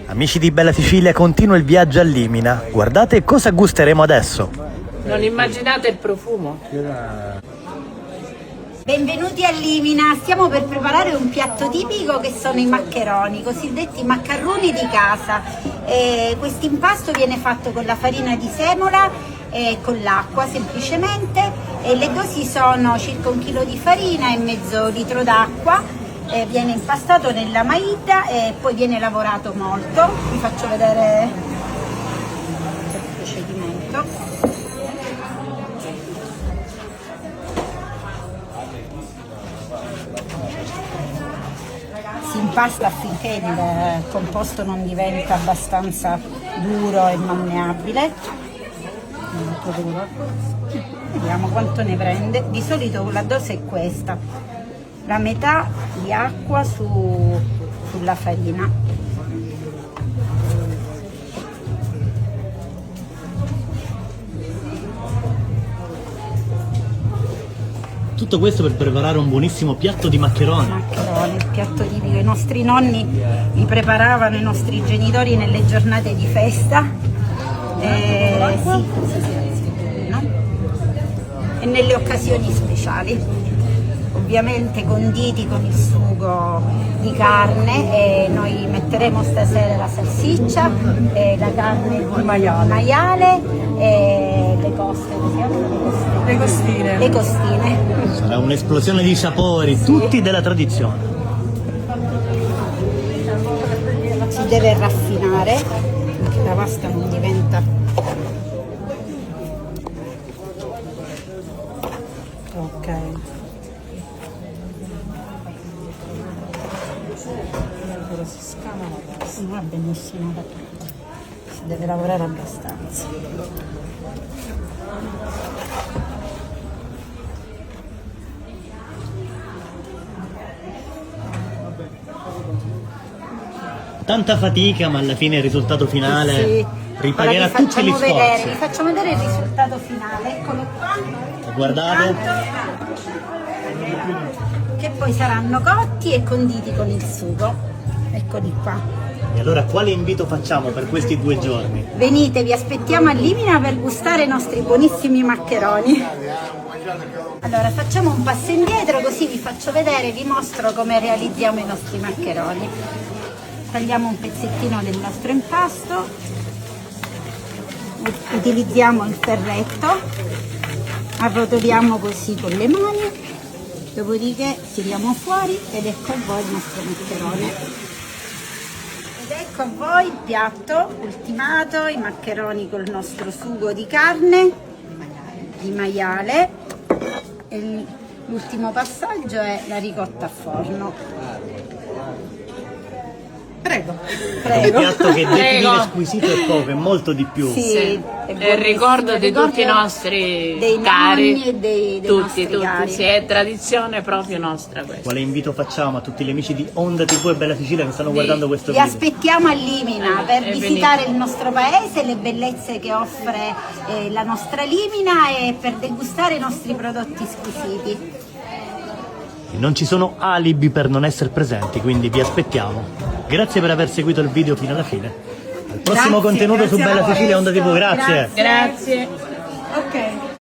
Amici di Bella Sicilia, continua il viaggio a Limina. Guardate cosa gusteremo adesso. Non immaginate il profumo. Benvenuti a Limina, stiamo per preparare un piatto tipico che sono i maccheroni, cosiddetti maccaroni di casa. Questo impasto viene fatto con la farina di semola e con l'acqua semplicemente, e le dosi sono circa 1 chilo di farina e mezzo litro d'acqua. Viene impastato nella maida e poi viene lavorato molto. Vi faccio vedere il procedimento. Si impasta affinché il composto non diventa abbastanza duro e malleabile. Molto duro. Vediamo quanto ne prende. Di solito la dose è questa: la metà di acqua sulla farina. Tutto questo per preparare un buonissimo piatto di maccheroni. Maccheroni, il piatto tipico. I nostri nonni li preparavano, i nostri genitori, nelle giornate di festa. No? E nelle occasioni speciali. Ovviamente conditi con il sugo di carne, e noi metteremo stasera la salsiccia, la carne di maiale e le coste, Le costine. le costine. Sarà un'esplosione di sapori, tutti della tradizione. Si deve raffinare perché la pasta non diventa ok. Allora si scava la pasta. Va benissimo, si deve lavorare abbastanza. Tanta fatica, ma alla fine il risultato finale Sì. ripagherà Ora tutti gli sforzi. vi faccio vedere il risultato finale. Eccolo qua. Guardate. Che poi saranno cotti e conditi con il sugo. Eccoli qua. E allora quale invito facciamo per questi 2 giorni? Venite, vi aspettiamo a Limina per gustare i nostri buonissimi maccheroni. Allora facciamo un passo indietro, così vi faccio vedere, vi mostro come realizziamo i nostri maccheroni. Tagliamo un pezzettino del nostro impasto, utilizziamo il ferretto, arrotoliamo così con le mani, dopodiché tiriamo fuori ed ecco a voi il nostro maccherone. Ed ecco a voi il piatto ultimato, i maccheroni col nostro sugo di carne, di maiale, e l'ultimo passaggio è la ricotta a forno. Prego. È un piatto che definire squisito è poco, è molto di più. Sì, È il ricordo di tutti i nostri dei cari, nonni e dei nostri cari. sì, è tradizione proprio nostra questa. Quale invito facciamo a tutti gli amici di Onda TV e Bella Sicilia che stanno guardando questo Vi video? aspettiamo a Limina per venite. visitare il nostro paese, le bellezze che offre la nostra Limina, e per degustare i nostri prodotti squisiti. E non ci sono alibi per non essere presenti, quindi vi aspettiamo. Grazie per aver seguito il video fino alla fine. Al prossimo Grazie, contenuto su grazie a Bella voi. Sicilia Onda TV, grazie. Grazie. Ok.